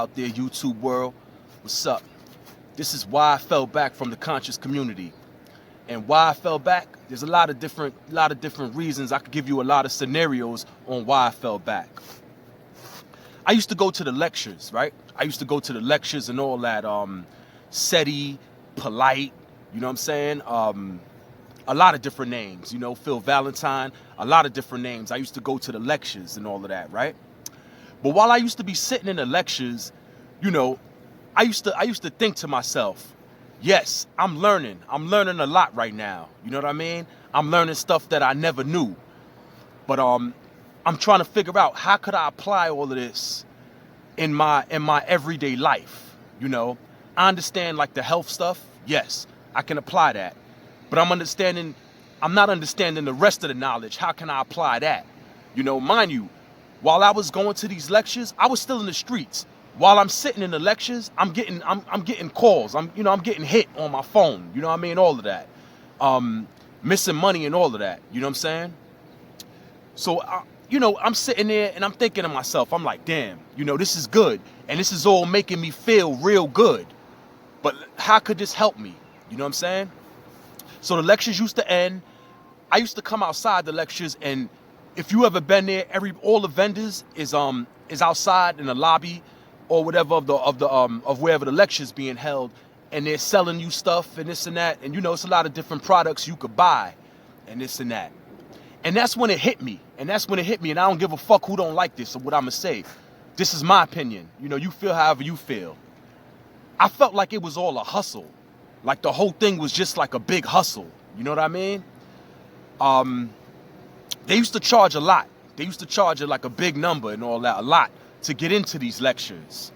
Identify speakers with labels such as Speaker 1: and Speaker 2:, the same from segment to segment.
Speaker 1: Out there, YouTube world, what's up? This is why I fell back from the conscious community. And why I fell back, there's a lot of different reasons. I could give you a lot of scenarios on why I fell back. I used to go to the lectures, right? I used to go to the lectures and all that, SETI, Polite, you know what I'm saying? A lot of different names, Phil Valentine, a lot of different names. I used to go to the lectures and all of that, right? But while I used to be sitting in the lectures, I used to think to myself, yes, I'm learning a lot right now. You know what I mean? I'm learning stuff that I never knew. But I'm trying to figure out how could I apply all of this in my everyday life. I understand like the health stuff. Yes, I can apply that. But I'm not understanding the rest of the knowledge. How can I apply that? Mind you, while I was going to these lectures, I was still in the streets. While I'm sitting in the lectures, I'm getting calls. I'm getting hit on my phone. You know what I mean? All of that. Missing money and all of that. You know what I'm saying? So, I'm sitting there and I'm thinking to myself, I'm like, damn, this is good. And this is all making me feel real good. But how could this help me? You know what I'm saying? So the lectures used to end. I used to come outside the lectures, and if you ever been there, all the vendors is outside in the lobby or whatever of wherever the lecture's being held, and they're selling you stuff and this and that, and it's a lot of different products you could buy and this and that. And that's when it hit me. And I don't give a fuck who don't like this or what I'm gonna say. This is my opinion. You feel however you feel. I felt like it was all a hustle. Like the whole thing was just like a big hustle. You know what I mean? They used to charge a lot. They used to charge like a big number and all that, a lot, to get into these lectures.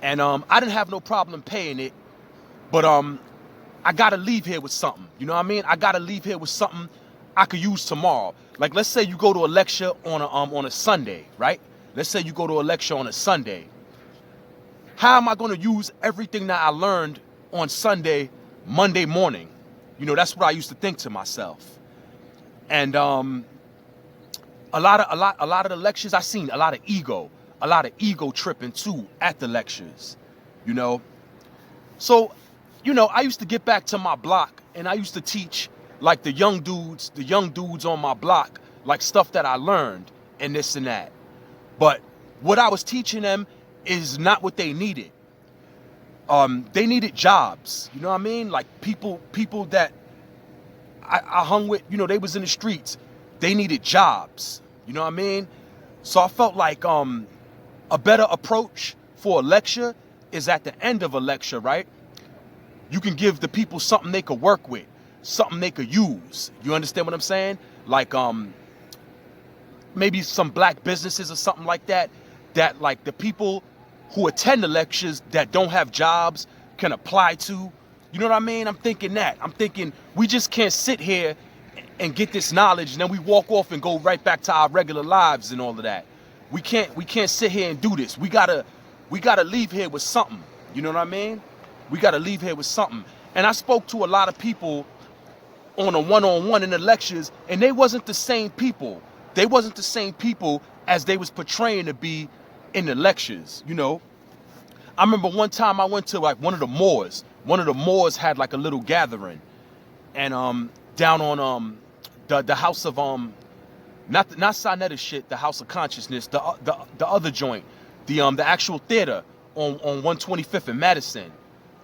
Speaker 1: And I didn't have no problem paying it, but I gotta leave here with something. You know what I mean? I gotta leave here with something I could use tomorrow. Like, let's say you go to a lecture on a Sunday, right? Let's say you go to a lecture on a Sunday. How am I gonna use everything that I learned on Sunday, Monday morning? That's what I used to think to myself. And a lot of the lectures, I seen a lot of ego tripping too at the lectures. So, I used to get back to my block and I used to teach like the young dudes on my block, like stuff that I learned and this and that. But what I was teaching them is not what they needed. They needed jobs. You know what I mean? Like people that I hung with, they was in the streets. They needed jobs. You know what I mean? So I felt like a better approach for a lecture is at the end of a lecture, right? You can give the people something they could work with, something they could use. You understand what I'm saying? Like maybe some black businesses or something like that like the people who attend the lectures that don't have jobs can apply to. You know what I mean? I'm thinking we just can't sit here and get this knowledge and then we walk off and go right back to our regular lives and all of that. We can't sit here and do this. We gotta leave here with something. You know what I mean? We gotta leave here with something. And I spoke to a lot of people on a one-on-one in the lectures, and they wasn't the same people. They wasn't the same people as they was portraying to be in the lectures. I remember one time I went to like one of the Moors. One of the Moors had like a little gathering, and down on the house of not Sinetta shit, the House of Consciousness, the other joint, the actual theater on 125th in Madison.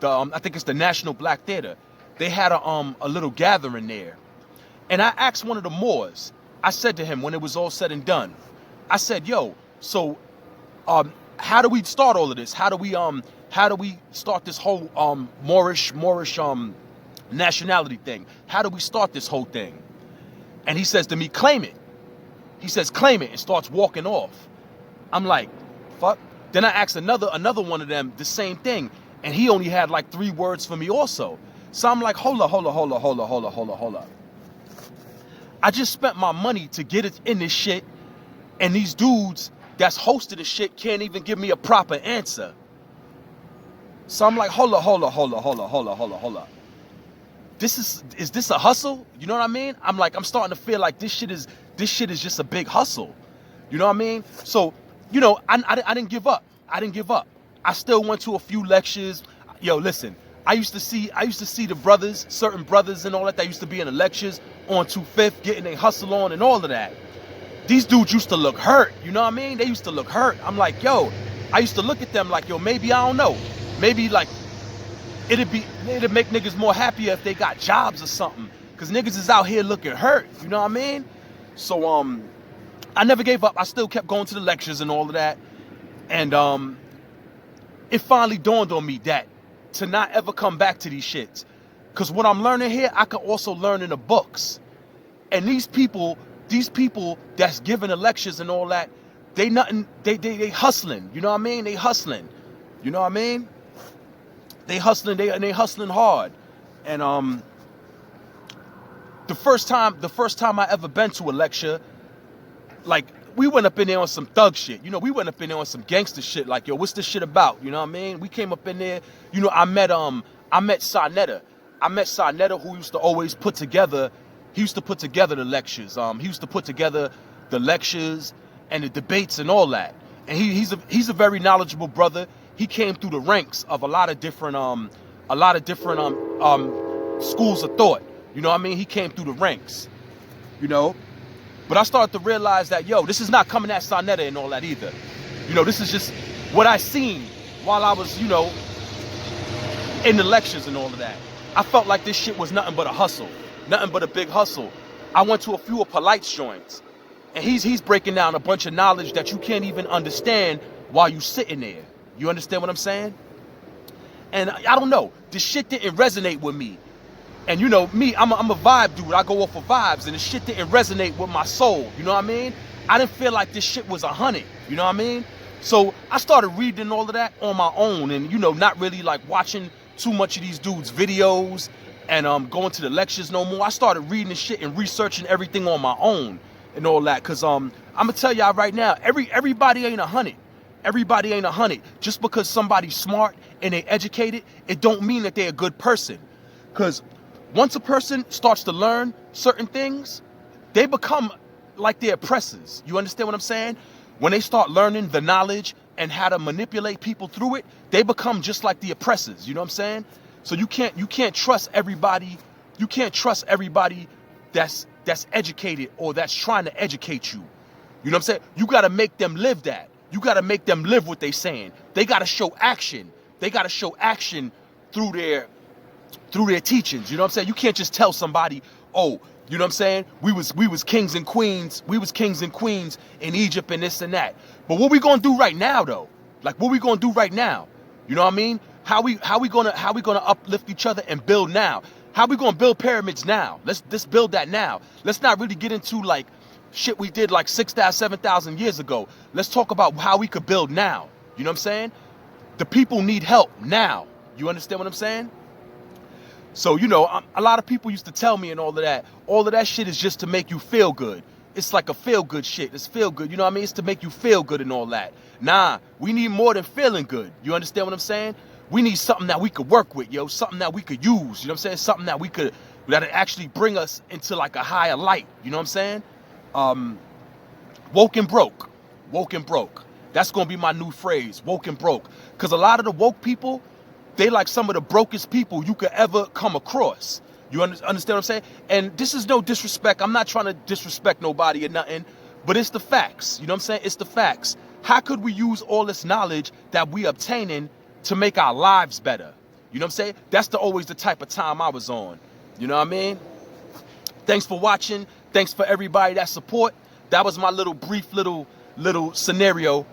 Speaker 1: I think it's the National Black Theater. They had a little gathering there, and I asked one of the Moors. I said to him when it was all said and done, I said, "Yo, so how do we start all of this? How do we start this whole Moorish nationality thing? How do we start this whole thing?" And he says to me, "Claim it." He says, "Claim it," and starts walking off. I'm like, fuck. Then I asked another one of them the same thing, and he only had like 3 words for me also. So I'm like, hold up. I just spent my money to get it in this shit, and these dudes that's hosted the shit can't even give me a proper answer. So I'm like, hold up. Is this a hustle? You know what I mean? I'm starting to feel like this shit is just a big hustle. You know what I mean? So, I didn't give up. I still went to a few lectures. Yo, listen, I used to see the brothers, certain brothers and all that used to be in the lectures on 25th, getting their hustle on and all of that. These dudes used to look hurt, you know what I mean? They used to look hurt. I'm like, yo, I used to look at them like, yo, maybe, I don't know, maybe like it'd make niggas more happier if they got jobs or something, because niggas is out here looking hurt, you know what I mean? So I never gave up. I still kept going to the lectures and all of that. And it finally dawned on me that to not ever come back to these shits, because what I'm learning here, I could also learn in the books. And these people that's giving the lectures and all that, they hustling, you know what I mean? They hustling, you know what I mean? They hustling, they hustling hard. And the first time I ever been to a lecture, like, we went up in there on some thug shit. You know, we went up in there on some gangster shit. Like, yo, what's this shit about? You know what I mean? We came up in there. You know, I met Sarnetta. I met Sarnetta, who used to always put together. He used to put together the lectures. He used to put together the lectures and the debates and all that. And he's a very knowledgeable brother. He came through the ranks of a lot of different schools of thought. You know what I mean? He came through the ranks. You know. But I started to realize that, yo, this is not coming at Sarnetta and all that either. You know, this is just what I seen while I was, you know, in the lectures and all of that. I felt like this shit was nothing but a hustle, nothing but a big hustle. I went to a few of Polite's joints, and he's breaking down a bunch of knowledge that you can't even understand while you sitting there. You understand what I'm saying? And I don't know, this shit didn't resonate with me. And you know me, I'm a vibe dude. I go off of vibes, and the shit didn't resonate with my soul. You know what I mean? I didn't feel like this shit was 100. You know what I mean? So I started reading all of that on my own, and you know, not really like watching too much of these dudes' videos and going to the lectures no more. I started reading the shit and researching everything on my own and all that. Cause I'm gonna tell y'all right now, everybody ain't 100. Everybody ain't 100. Just because somebody's smart and they educated, it don't mean that they're a good person. Cause once a person starts to learn certain things, they become like their oppressors. You understand what I'm saying? When they start learning the knowledge and how to manipulate people through it, they become just like the oppressors. You know what I'm saying? So you can't trust everybody. You can't trust everybody that's educated or that's trying to educate you. You know what I'm saying? You got to make them live that. You got to make them live what they're saying. They got to show action. They got to show action through their teachings. You know what I'm saying? You can't just tell somebody, oh, you know what I'm saying? We was kings and queens. We was kings and queens in Egypt and this and that. But what we gonna do right now though? Like, what we gonna do right now? You know what I mean? How we gonna uplift each other and build now? How we gonna build pyramids now? Let's build that now. Let's not really get into like shit we did like 6,000, 7,000 years ago. Let's talk about how we could build now. You know what I'm saying? The people need help now. You understand what I'm saying? So, you know, a lot of people used to tell me and all of that shit is just to make you feel good. It's like a feel good shit. It's feel good. You know what I mean? It's to make you feel good and all that. Nah, we need more than feeling good. You understand what I'm saying? We need something that we could work with, yo. Something that we could use. You know what I'm saying? Something that actually bring us into like a higher light. You know what I'm saying? Woke and broke. Woke and broke. That's going to be my new phrase. Woke and broke. Because a lot of the woke people, they like some of the brokest people you could ever come across. You understand what I'm saying? And this is no disrespect. I'm not trying to disrespect nobody or nothing, but it's the facts. You know what I'm saying? It's the facts. How could we use all this knowledge that we obtaining to make our lives better? You know what I'm saying? That's always the type of time I was on. You know what I mean? Thanks for watching. Thanks for everybody that support. That was my little brief little scenario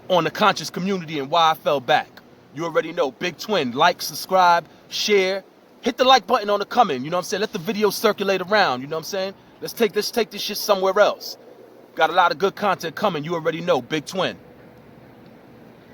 Speaker 1: on the conscious community and why I fell back. You already know, Big Twin. Like, subscribe, share. Hit the like button on the comment. You know what I'm saying? Let the video circulate around. You know what I'm saying? Let's take this shit somewhere else. Got a lot of good content coming. You already know, Big Twin.